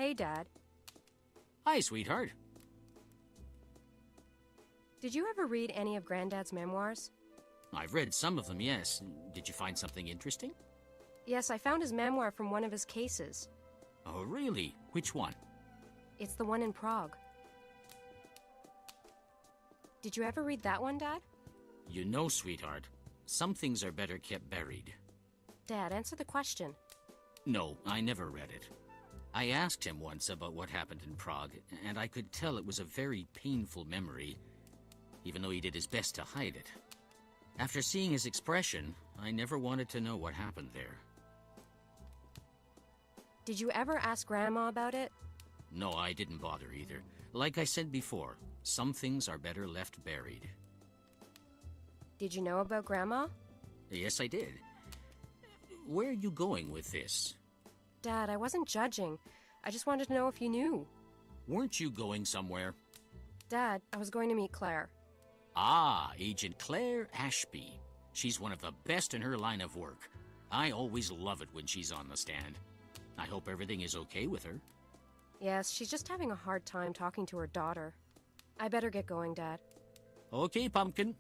Hey, Dad. Hi, sweetheart. Did you ever read any of Granddad's memoirs? I've read some of them, yes. Did you find something interesting? Yes, I found his memoir from one of his cases. Oh, really? Which one? It's the one in Prague. Did you ever read that one, Dad? You know, sweetheart, some things are better kept buried. Dad, answer the question. No, I never read it. I asked him once about what happened in Prague, and I could tell it was a very painful memory, even though he did his best to hide it. After seeing his expression, I never wanted to know what happened there. Did you ever ask Grandma about it? No, I didn't bother either. Like I said before, some things are better left buried. Did you know about Grandma? Yes, I did. Where are you going with this? Dad, I wasn't judging. I just wanted to know if you knew. Weren't you going somewhere? Dad, I was going to meet Claire. Ah, Agent Claire Ashby. She's one of the best in her line of work. I always love it when she's on the stand. I hope everything is okay with her. Yes, she's just having a hard time talking to her daughter. I better get going, Dad. Okay, Pumpkin.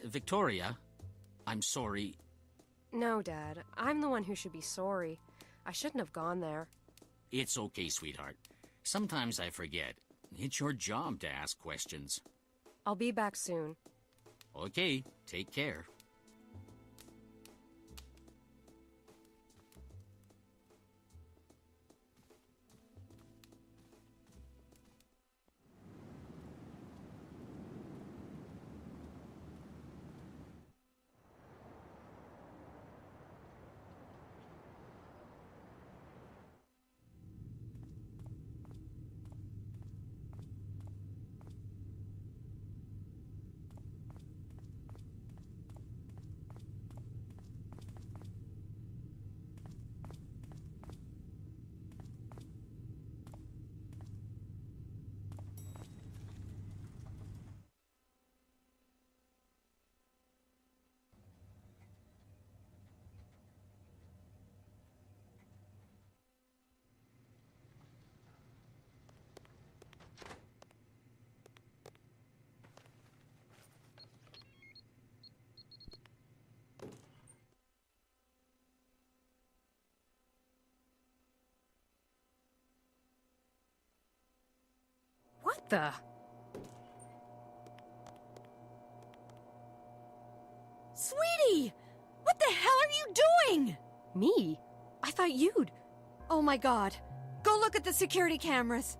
Victoria, I'm sorry. No, Dad. I'm the one who should be sorry. I shouldn't have gone there. It's okay, sweetheart. Sometimes I forget. It's your job to ask questions. I'll be back soon. Okay, take care. What the? Sweetie! What the hell are you doing? Me? I thought you'd... Oh my god. Go look at the security cameras.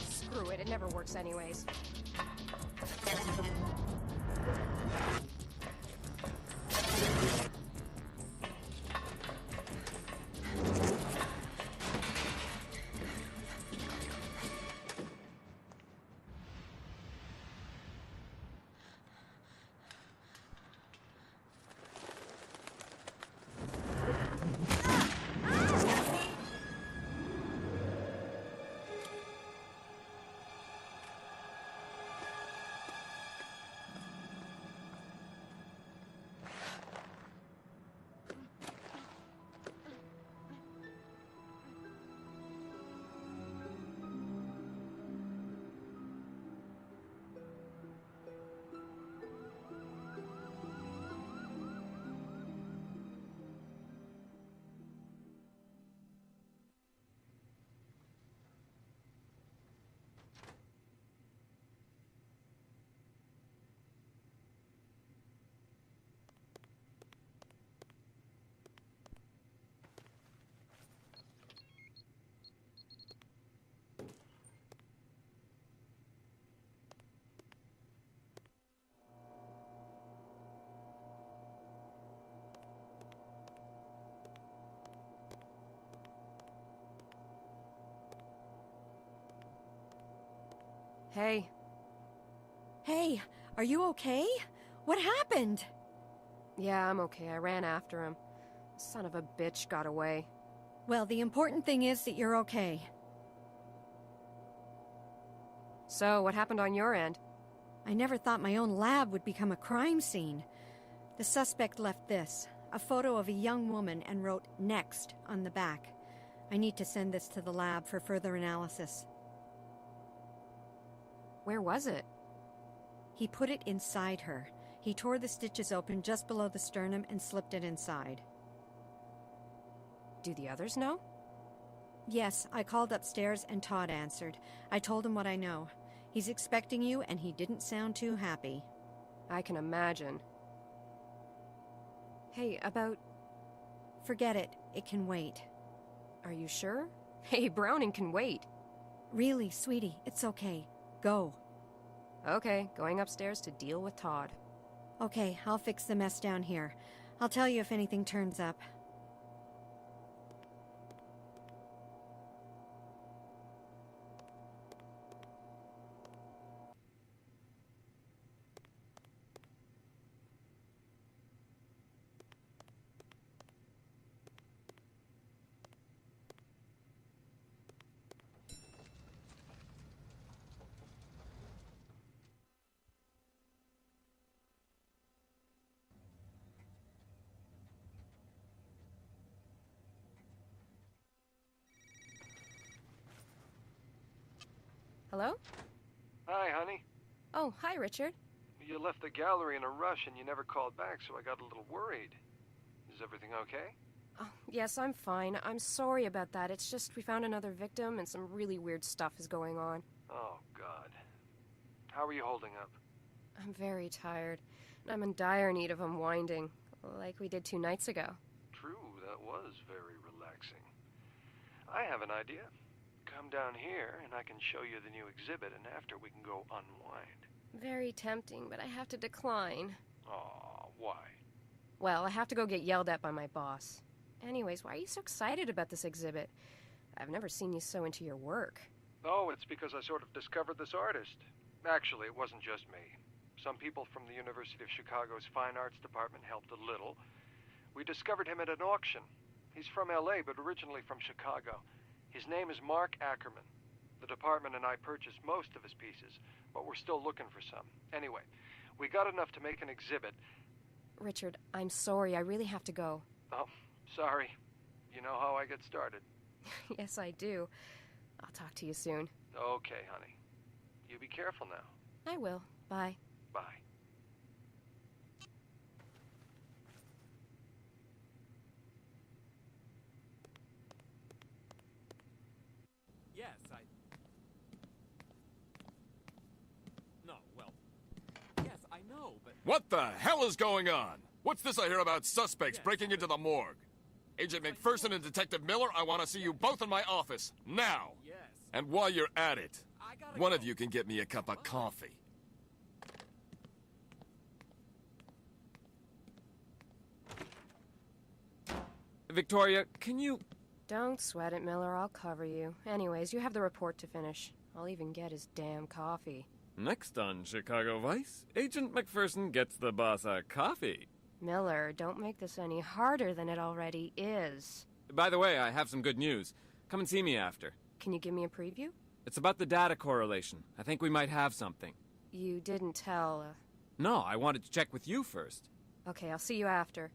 Screw it, it never works anyways. Hey. Hey, are you okay? What happened? Yeah, I'm okay. I ran after him. Son of a bitch got away. Well, the important thing is that you're okay. So, what happened on your end? I never thought my own lab would become a crime scene. The suspect left this, a photo of a young woman, and wrote "Next" on the back. I need to send this to the lab for further analysis. Where was it? He put it inside her. He tore the stitches open just below the sternum and slipped it inside. Do the others know? Yes, I called upstairs and Todd answered. I told him what I know. He's expecting you and he didn't sound too happy. I can imagine. Hey, about... Forget it. It can wait. Are you sure? Hey, Browning can wait. Really, sweetie, it's okay. Go. Okay, going upstairs to deal with Todd. Okay, I'll fix the mess down here. I'll tell you if anything turns up. Hello? Hi, honey. Oh, hi, Richard. You left the gallery in a rush and you never called back, so I got a little worried. Is everything okay? Oh, yes, I'm fine. I'm sorry about that. It's just we found another victim and some really weird stuff is going on. Oh, God. How are you holding up? I'm very tired. And I'm in dire need of unwinding, like we did 2 nights ago. True, that was very relaxing. I have an idea. Come down here and I can show you the new exhibit, and after we can go unwind. Very tempting, but I have to decline. Aw, why? Well, I have to go get yelled at by my boss. Anyways, why are you so excited about this exhibit? I've never seen you so into your work. Oh, it's because I sort of discovered this artist. Actually, it wasn't just me. Some people from the University of Chicago's Fine Arts Department helped a little. We discovered him at an auction. He's from LA, but originally from Chicago. His name is Mark Ackerman. The department and I purchased most of his pieces, but we're still looking for some. Anyway, we got enough to make an exhibit. Richard, I'm sorry. I really have to go. Oh, sorry. You know how I get started. Yes, I do. I'll talk to you soon. Okay, honey. You be careful now. I will. Bye. Bye. Yes, No, well... Yes, I know, but... What the hell is going on? What's this I hear about suspects breaking into the morgue? Agent McPherson and Detective Miller, I want to see you both in my office, now! Yes. And while you're at it, I one gotta of you can get me a cup of coffee. Victoria, can you... Don't sweat it, Miller. I'll cover you. Anyways, you have the report to finish. I'll even get his damn coffee. Next on Chicago Vice, Agent McPherson gets the boss a coffee. Miller, don't make this any harder than it already is. By the way, I have some good news. Come and see me after. Can you give me a preview? It's about the data correlation. I think we might have something. You didn't tell, No, I wanted to check with you first. Okay, I'll see you after.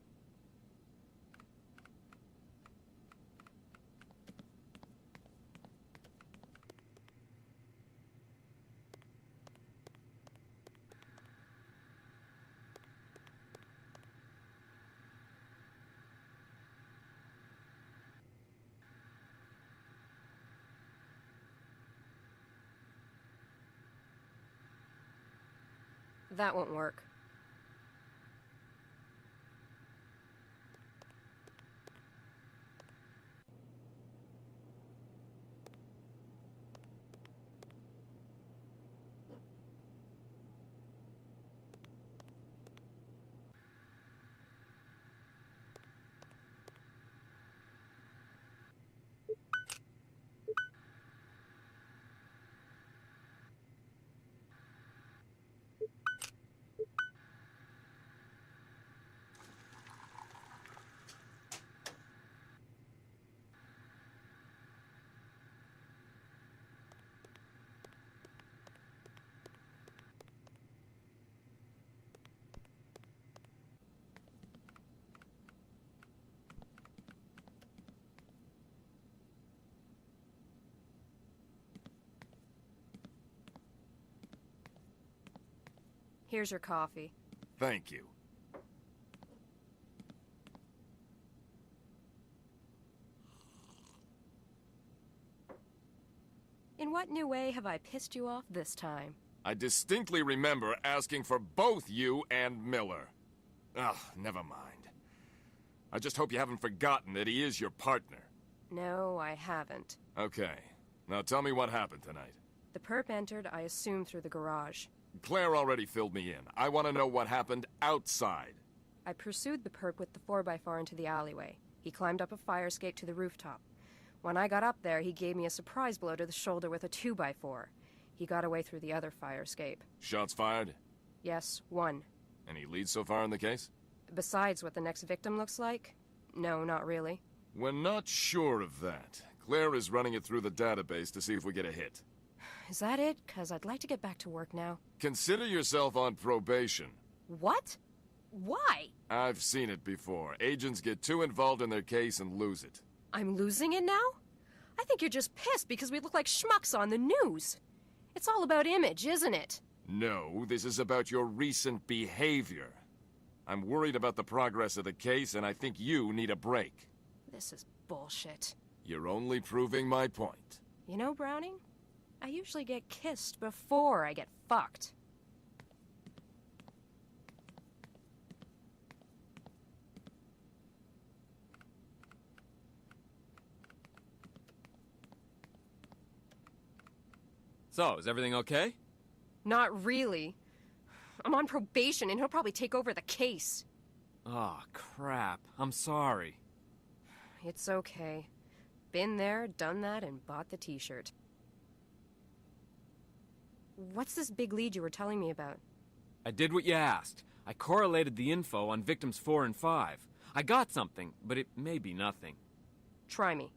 That won't work. Here's your coffee. Thank you. In what new way have I pissed you off this time? I distinctly remember asking for both you and Miller. Ugh, never mind. I just hope you haven't forgotten that he is your partner. No, I haven't. Okay. Now tell me what happened tonight. The perp entered, I assume, through the garage. Claire already filled me in. I want to know what happened outside. I pursued the perp with the 4x4 into the alleyway. He climbed up a fire escape to the rooftop. When I got up there, he gave me a surprise blow to the shoulder with a 2x4. He got away through the other fire escape. Shots fired? Yes, one. Any leads so far in the case? Besides what the next victim looks like? No, not really. We're not sure of that. Claire is running it through the database to see if we get a hit. Is that it? 'Cause I'd like to get back to work now. Consider yourself on probation. What? Why? I've seen it before. Agents get too involved in their case and lose it. I'm losing it now? I think you're just pissed because we look like schmucks on the news. It's all about image, isn't it? No, this is about your recent behavior. I'm worried about the progress of the case, and I think you need a break. This is bullshit. You're only proving my point. You know, Browning? I usually get kissed before I get fucked. So, is everything okay? Not really. I'm on probation and he'll probably take over the case. Oh, crap. I'm sorry. It's okay. Been there, done that, and bought the t-shirt. What's this big lead you were telling me about? I did what you asked. I correlated the info on victims 4 and 5. I got something, but it may be nothing. Try me.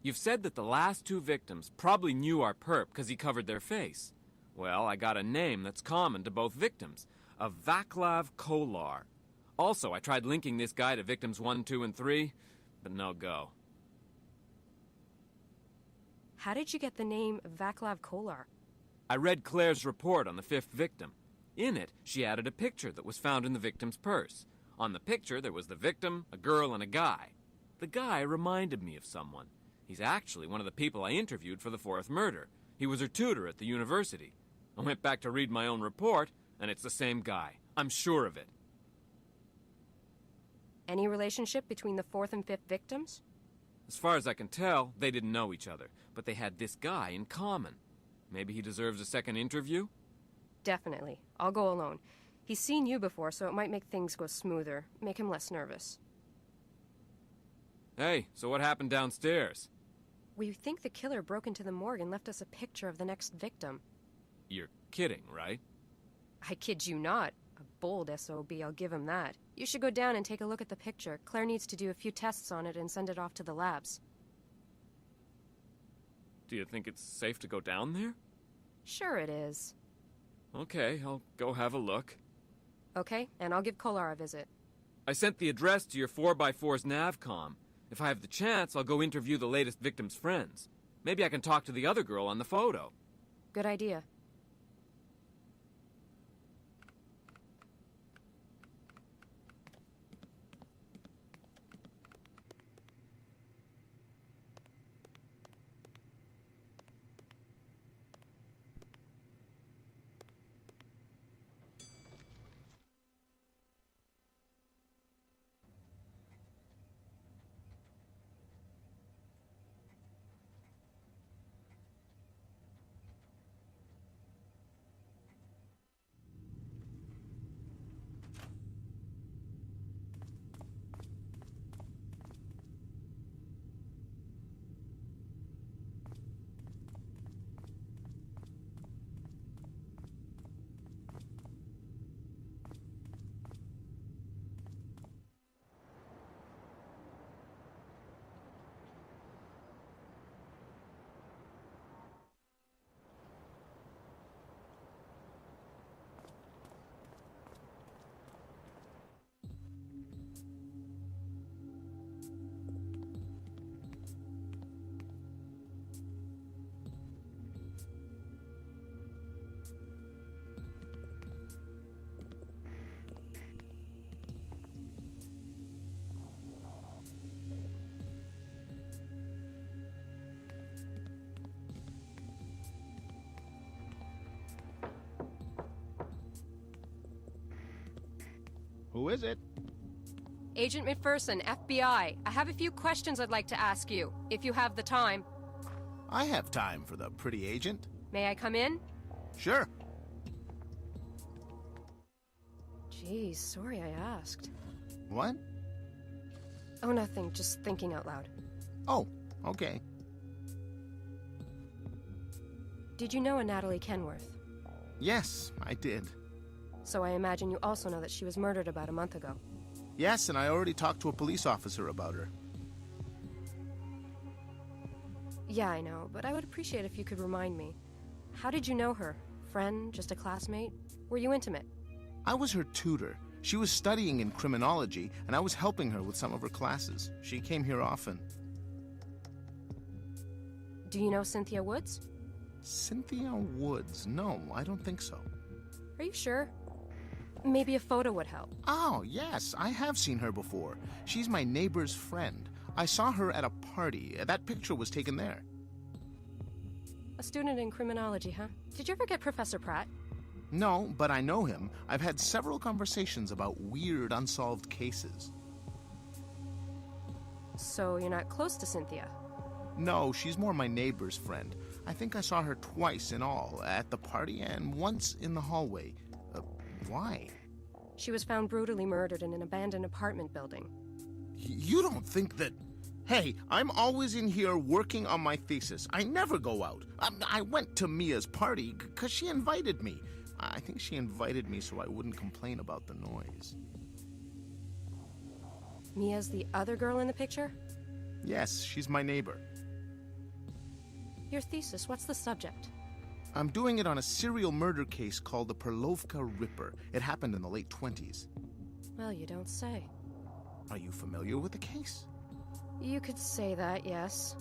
You've said that the last 2 victims probably knew our perp because he covered their face. Well, I got a name that's common to both victims. A Vaclav Kolar. Also, I tried linking this guy to victims 1, 2, and 3, but no go. How did you get the name Vaclav Kolar? I read Claire's report on the 5th victim. In it, she added a picture that was found in the victim's purse. On the picture, there was the victim, a girl, and a guy. The guy reminded me of someone. He's actually one of the people I interviewed for the 4th murder. He was her tutor at the university. I went back to read my own report, and it's the same guy. I'm sure of it. Any relationship between the 4th and 5th victims? As far as I can tell, they didn't know each other, but they had this guy in common. Maybe he deserves a second interview? Definitely. I'll go alone. He's seen you before, so it might make things go smoother, make him less nervous. Hey, so what happened downstairs? We think the killer broke into the morgue and left us a picture of the next victim. You're kidding, right? I kid you not. A bold SOB, I'll give him that. You should go down and take a look at the picture. Claire needs to do a few tests on it and send it off to the labs. Do you think it's safe to go down there? Sure it is. Okay, I'll go have a look. Okay, and I'll give Kolar a visit. I sent the address to your 4x4's Navcom. If I have the chance, I'll go interview the latest victim's friends. Maybe I can talk to the other girl on the photo. Good idea. Who is it? Agent McPherson, FBI. I have a few questions I'd like to ask you, if you have the time. I have time for the pretty agent. May I come in? Sure. Geez, sorry I asked. What? Oh, nothing. Just thinking out loud. Oh, okay. Did you know a Natalie Kenworth? Yes, I did. So I imagine you also know that she was murdered about a month ago. Yes, and I already talked to a police officer about her. Yeah, I know, but I would appreciate if you could remind me. How did you know her? Friend? Just a classmate? Were you intimate? I was her tutor. She was studying in criminology, and I was helping her with some of her classes. She came here often. Do you know Cynthia Woods? Cynthia Woods? No, I don't think so. Are you sure? Maybe a photo would help. Oh, yes, I have seen her before. She's my neighbor's friend. I saw her at a party. That picture was taken there. A student in criminology, huh? Did you ever get Professor Pratt? No, but I know him. I've had several conversations about weird, unsolved cases. So you're not close to Cynthia? No, she's more my neighbor's friend. I think I saw her twice in all, at the party and once in the hallway. Why? She was found brutally murdered in an abandoned apartment building. You don't think that... Hey, I'm always in here working on my thesis. I never go out. I went to Mia's party because she invited me. I think she invited me so I wouldn't complain about the noise. Mia's the other girl in the picture? Yes, she's my neighbor. Your thesis, what's the subject? I'm doing it on a serial murder case called the Perlovka Ripper. It happened in the late 20s. Well, you don't say. Are you familiar with the case? You could say that, yes.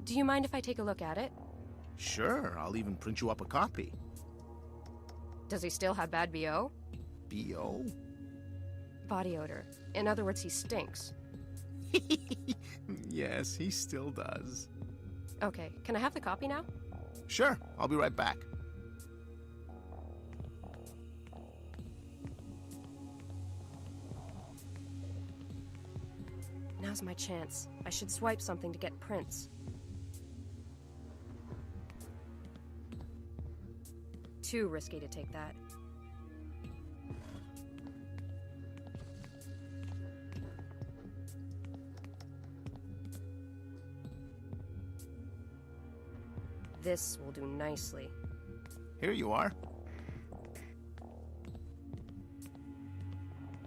Do you mind if I take a look at it? Sure, I'll even print you up a copy. Does he still have bad BO? B.O.? Body odor. In other words, he stinks. Yes, he still does. Okay, can I have the copy now? Sure, I'll be right back. Now's my chance. I should swipe something to get prints. Too risky to take that. This will do nicely. Here you are.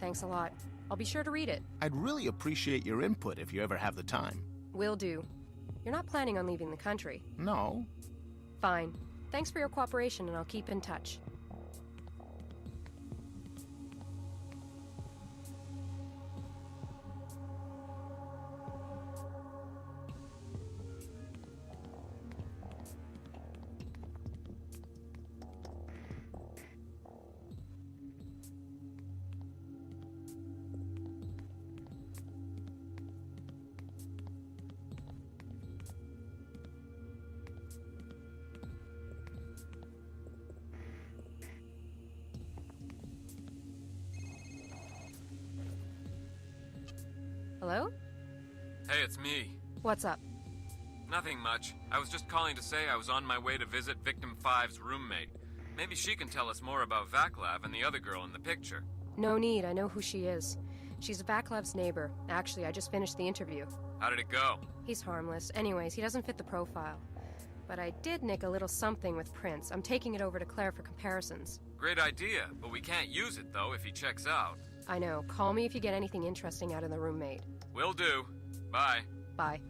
Thanks a lot. I'll be sure to read it. I'd really appreciate your input if you ever have the time. Will do. You're not planning on leaving the country? No. Fine. Thanks for your cooperation, and I'll keep in touch. Hello? Hey, it's me. What's up? Nothing much. I was just calling to say I was on my way to visit Victim 5's roommate. Maybe she can tell us more about Vaclav and the other girl in the picture. No need. I know who she is. She's Vaclav's neighbor. Actually, I just finished the interview. How did it go? He's harmless. Anyways, he doesn't fit the profile. But I did nick a little something with Prince. I'm taking it over to Claire for comparisons. Great idea, but we can't use it, though, if he checks out. I know. Call me if you get anything interesting out of the roommate. Will do. Bye. Bye.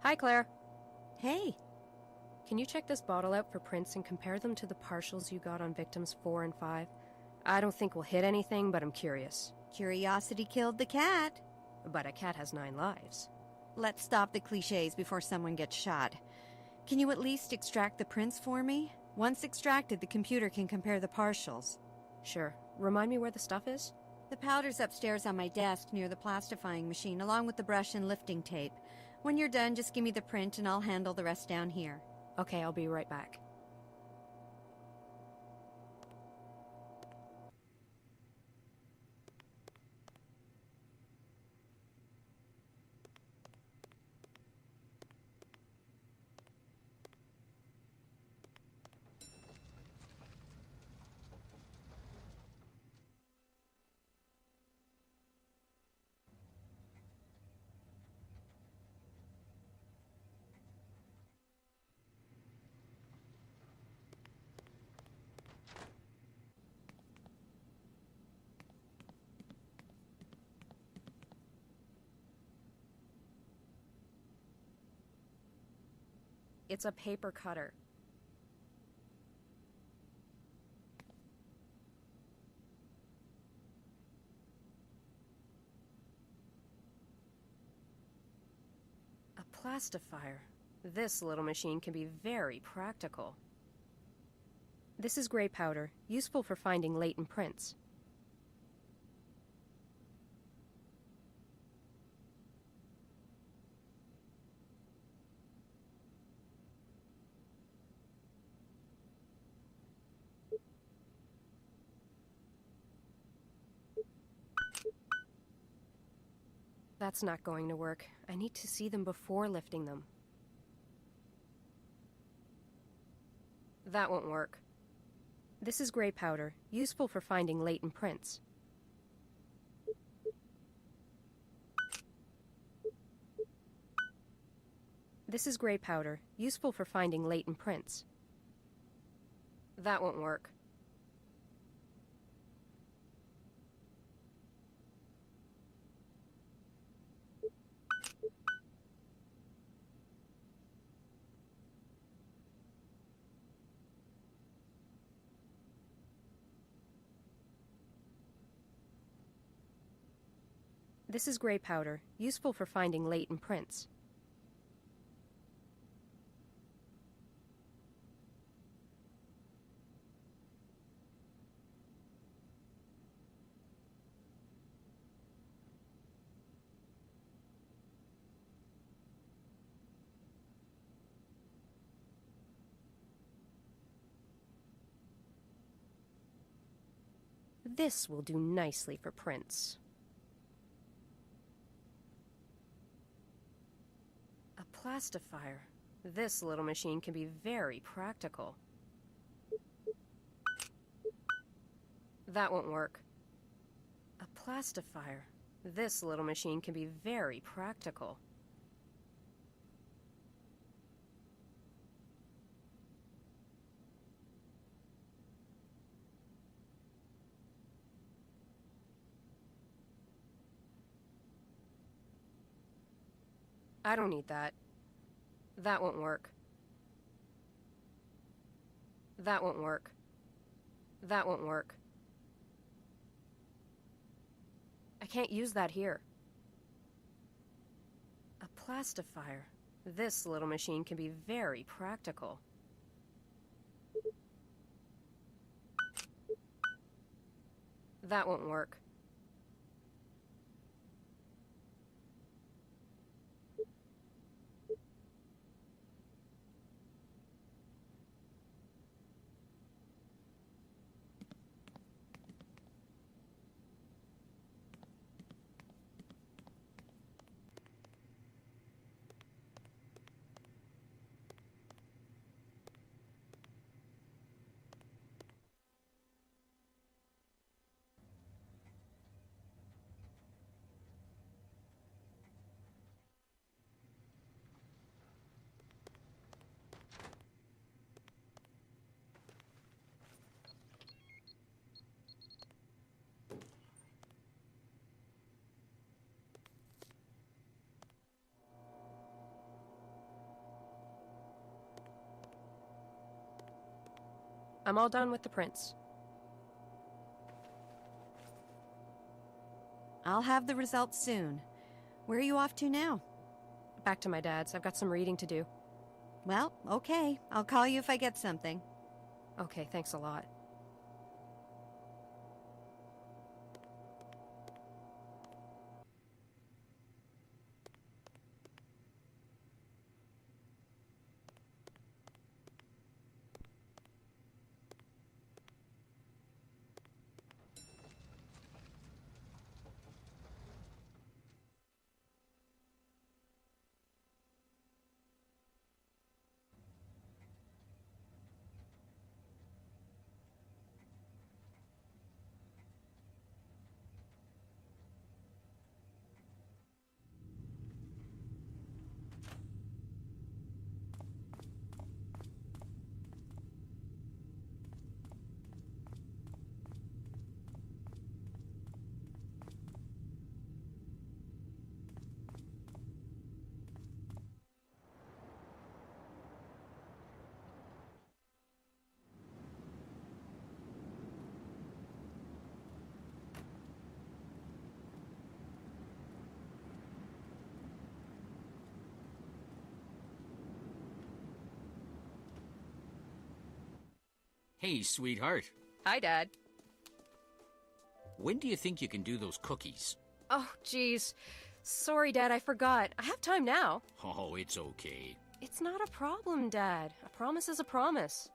Hi, Claire. Hey, Can you check this bottle out for prints and compare them to the partials you got on victims 4 and 5? I don't think we'll hit anything, but I'm curious. curiosity killed the cat. But a cat has 9 lives. Let's stop the cliches before someone gets shot. Can you at least extract the prints for me? Once extracted, the computer can compare the partials. Sure. Remind me where the stuff is? The powder's upstairs on my desk near the plastifying machine, along with the brush and lifting tape. When you're done, just give me the print and I'll handle the rest down here. Okay, I'll be right back. It's a paper cutter. A plastifier. This little machine can be very practical. This is gray powder, useful for finding latent prints. That's not going to work. I need to see them before lifting them. That won't work. This is gray powder, useful for finding latent prints. This is gray powder, useful for finding latent prints. That won't work. This is gray powder, useful for finding latent prints. This will do nicely for prints. A plastifier. This little machine can be very practical. That won't work. A plastifier. This little machine can be very practical. I don't need that. That won't work. That won't work. That won't work. I can't use that here. A plastifier. This little machine can be very practical. That won't work. I'm all done with the prints. I'll have the results soon. Where are you off to now? Back to my dad's. I've got some reading to do. Well, okay. I'll call you if I get something. Okay, thanks a lot. Hey, sweetheart. Hi, Dad. When do you think you can do those cookies? Oh, geez. Sorry, Dad, I forgot. I have time now. Oh, it's okay. It's not a problem, Dad. A promise is a promise.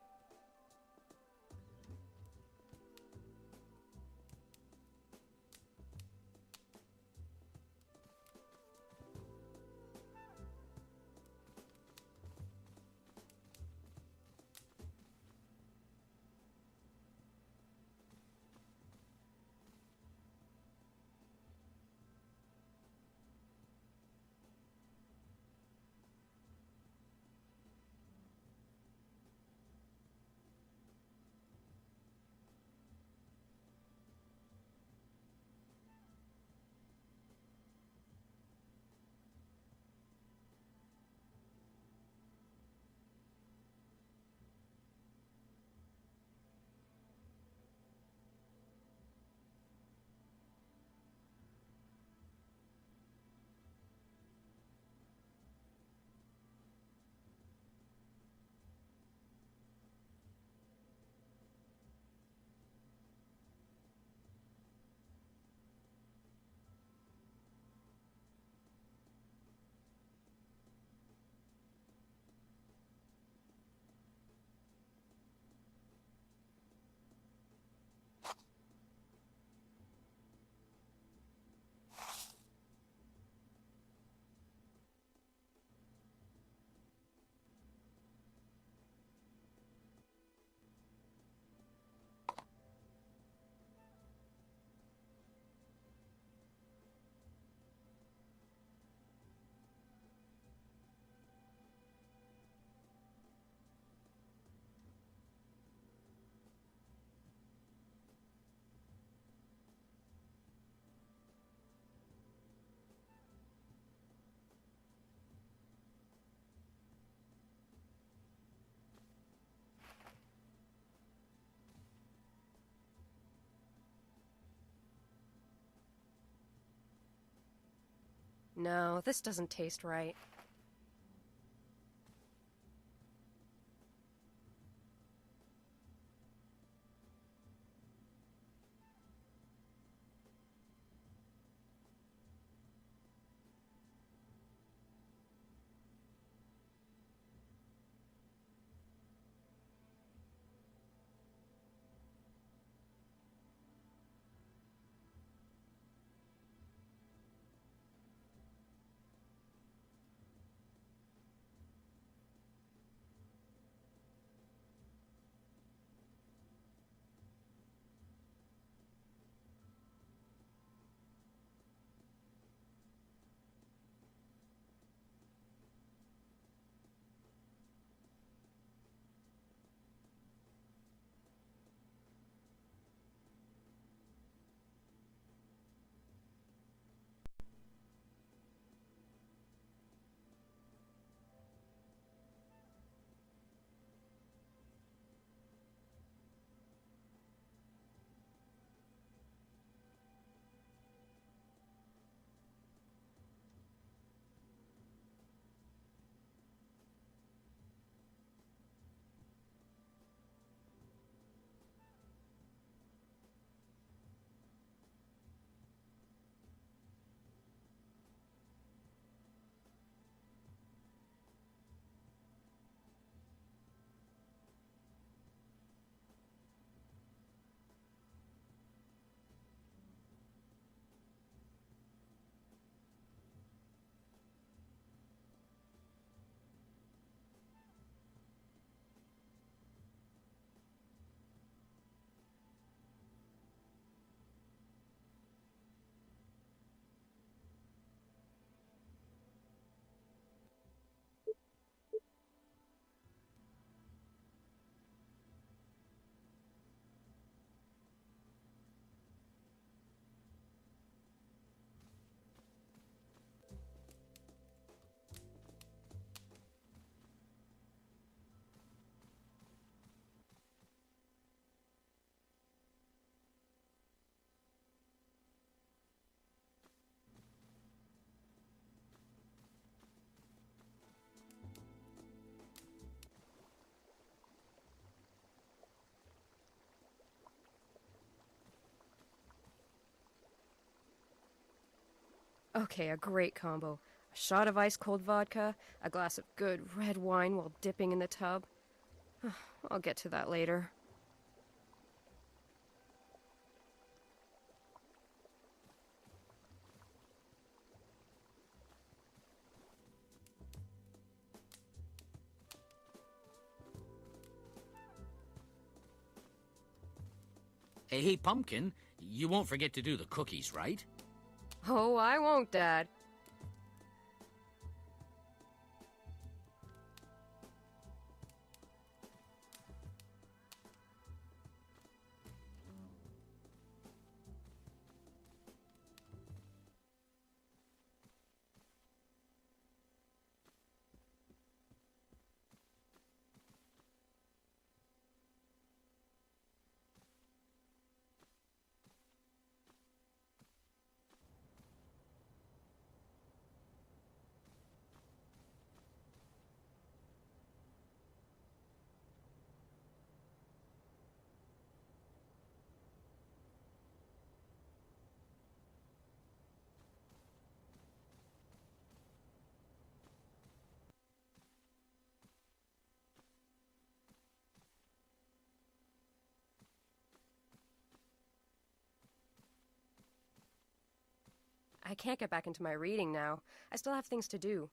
No, this doesn't taste right. Okay, a great combo. A shot of ice-cold vodka, a glass of good red wine while dipping in the tub. I'll get to that later. Hey, Pumpkin, you won't forget to do the cookies, right? Oh, I won't, Dad. I can't get back into my reading now. I still have things to do.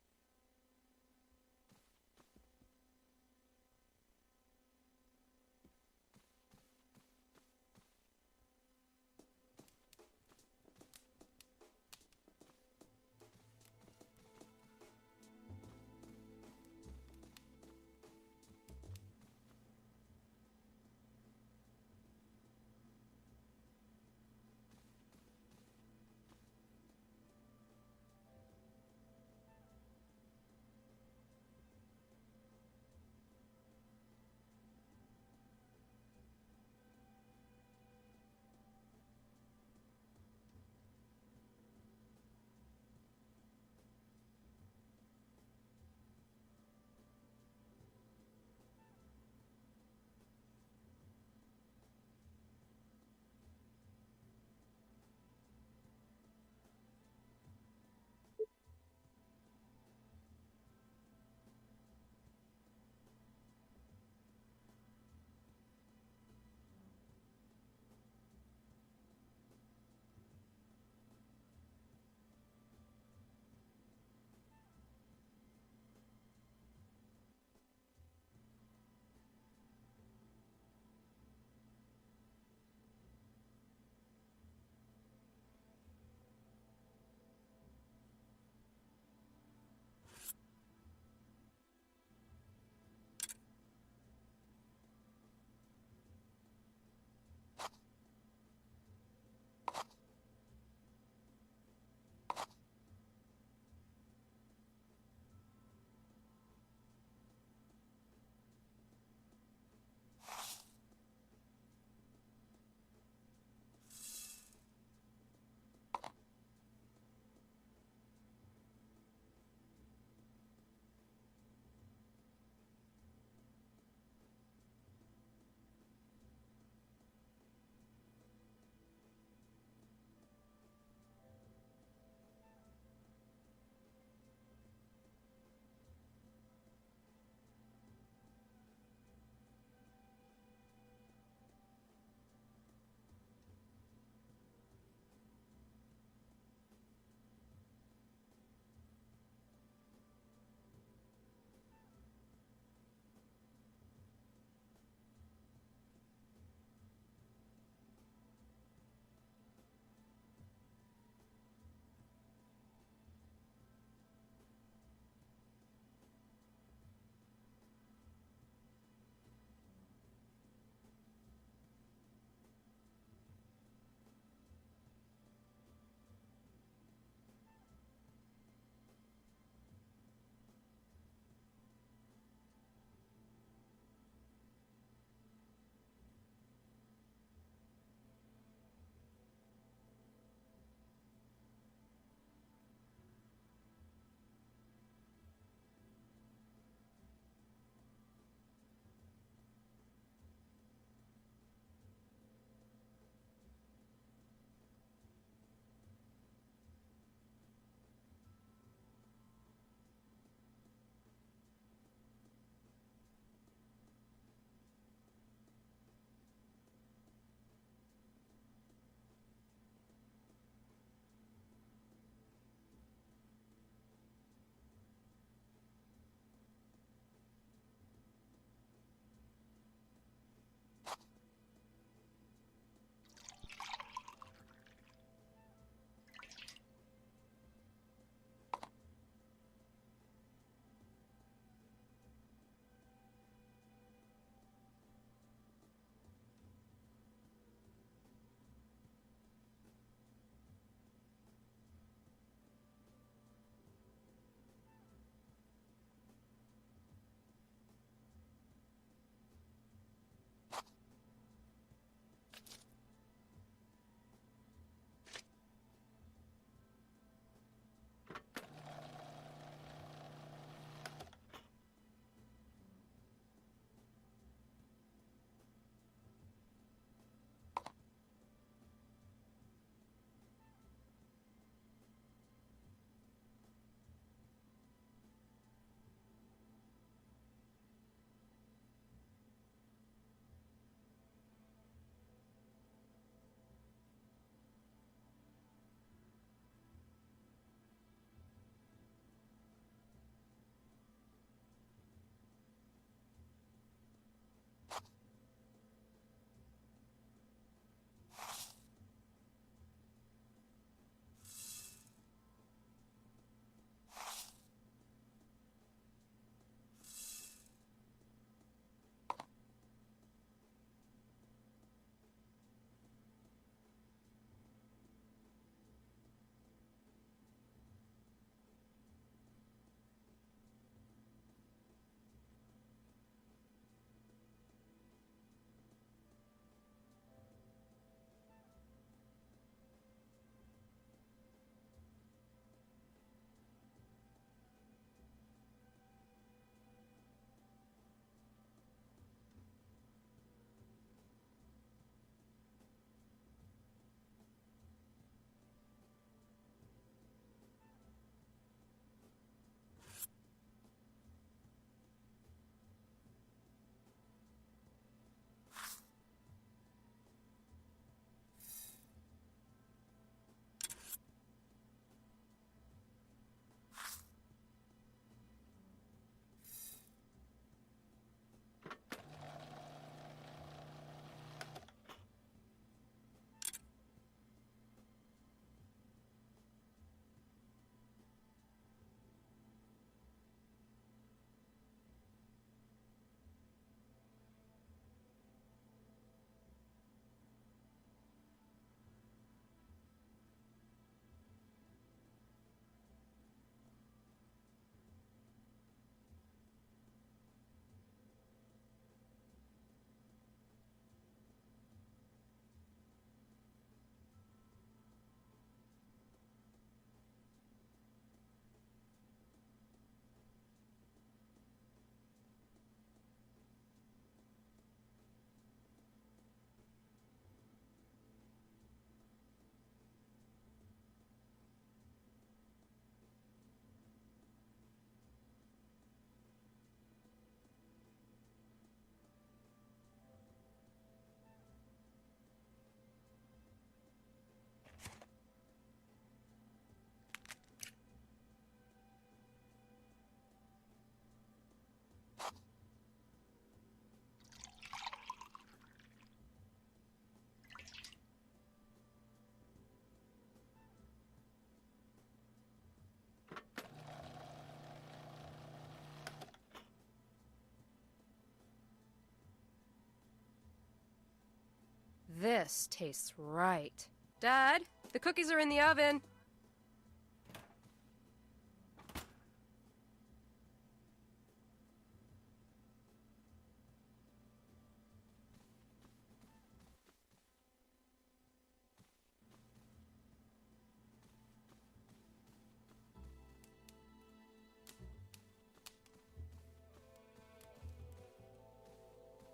This tastes right. Dad, the cookies are in the oven.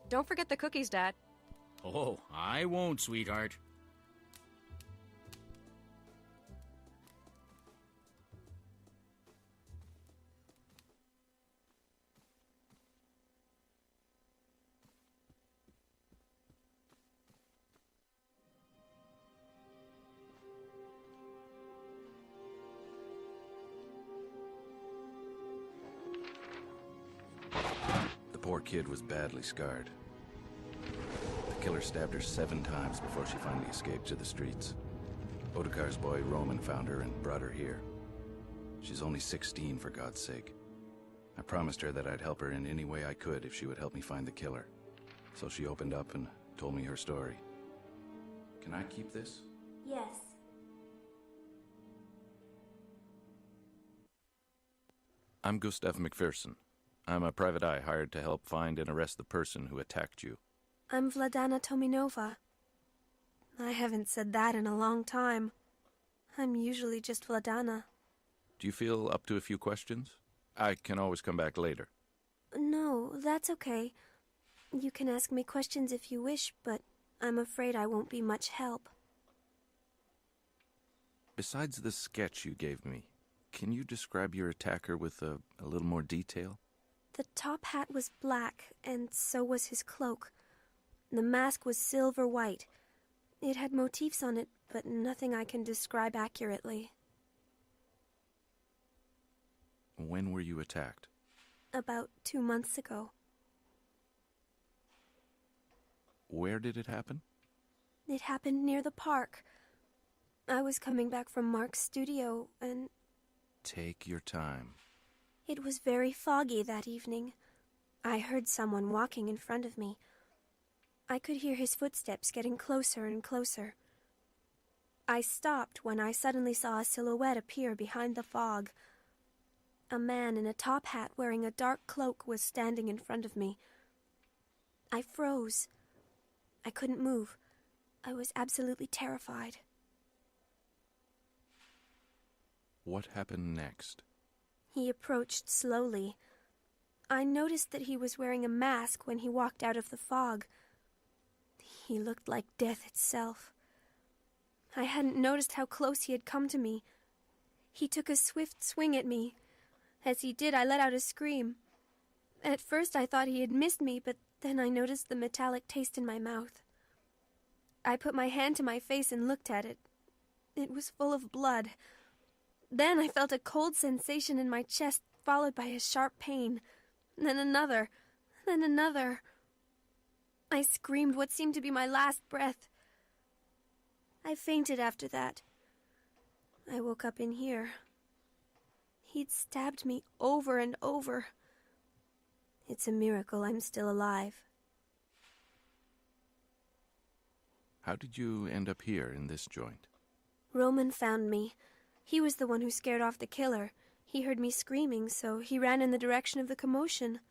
Don't forget the cookies, Dad. Oh, I won't, sweetheart. The poor kid was badly scarred. The killer stabbed her 7 times before she finally escaped to the streets. Otakar's boy Roman found her and brought her here. She's only 16, for God's sake. I promised her that I'd help her in any way I could if she would help me find the killer. So she opened up and told me her story. Can I keep this? Yes. I'm Gustav McPherson. I'm a private eye hired to help find and arrest the person who attacked you. I'm Vladana Tominova. I haven't said that in a long time. I'm usually just Vladana. Do you feel up to a few questions? I can always come back later. No, that's okay. You can ask me questions if you wish, but I'm afraid I won't be much help. Besides the sketch you gave me, can you describe your attacker with a little more detail? The top hat was black, and so was his cloak. The mask was silver white. It had motifs on it, but nothing I can describe accurately. When were you attacked? About 2 months ago. Where did it happen? It happened near the park. I was coming back from Mark's studio, and... Take your time. It was very foggy that evening. I heard someone walking in front of me. I could hear his footsteps getting closer and closer. I stopped when I suddenly saw a silhouette appear behind the fog. A man in a top hat wearing a dark cloak was standing in front of me. I froze. I couldn't move. I was absolutely terrified. What happened next? He approached slowly. I noticed that he was wearing a mask when he walked out of the fog. He looked like death itself. I hadn't noticed how close he had come to me. He took a swift swing at me. As he did, I let out a scream. At first I thought he had missed me, but then I noticed the metallic taste in my mouth. I put my hand to my face and looked at it. It was full of blood. Then I felt a cold sensation in my chest, followed by a sharp pain. Then another. Then another. I screamed what seemed to be my last breath. I fainted after that. I woke up in here. He'd stabbed me over and over. It's a miracle I'm still alive. How did you end up here in this joint? Roman found me. He was the one who scared off the killer. He heard me screaming, so he ran in the direction of the commotion.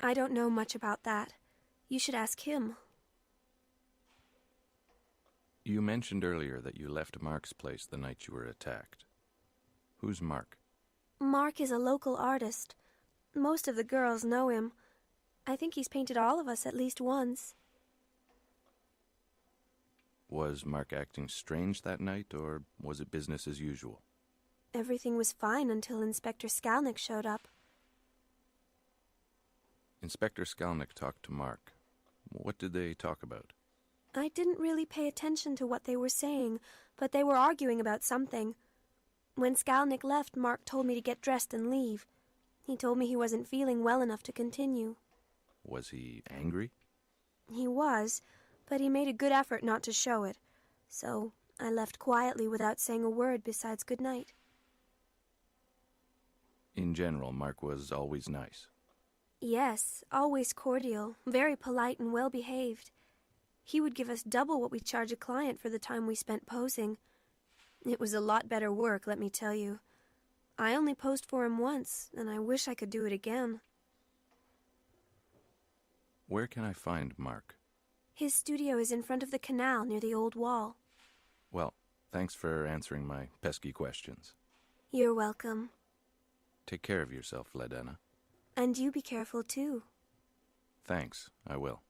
I don't know much about that. You should ask him. You mentioned earlier that you left Mark's place the night you were attacked. Who's Mark? Mark is a local artist. Most of the girls know him. I think he's painted all of us at least once. Was Mark acting strange that night, or was it business as usual? Everything was fine until Inspector Skalnick showed up. Inspector Skalnick talked to Mark. What did they talk about? I didn't really pay attention to what they were saying, but they were arguing about something. When Skalnick left, Mark told me to get dressed and leave. He told me he wasn't feeling well enough to continue. Was he angry? He was, but he made a good effort not to show it. So I left quietly without saying a word besides good night. In general, Mark was always nice. Yes, always cordial, very polite and well-behaved. He would give us double what we charge a client for the time we spent posing. It was a lot better work, let me tell you. I only posed for him once, and I wish I could do it again. Where can I find Mark? His studio is in front of the canal near the old wall. Well, thanks for answering my pesky questions. You're welcome. Take care of yourself, Ledena. And you be careful, too. Thanks, I will.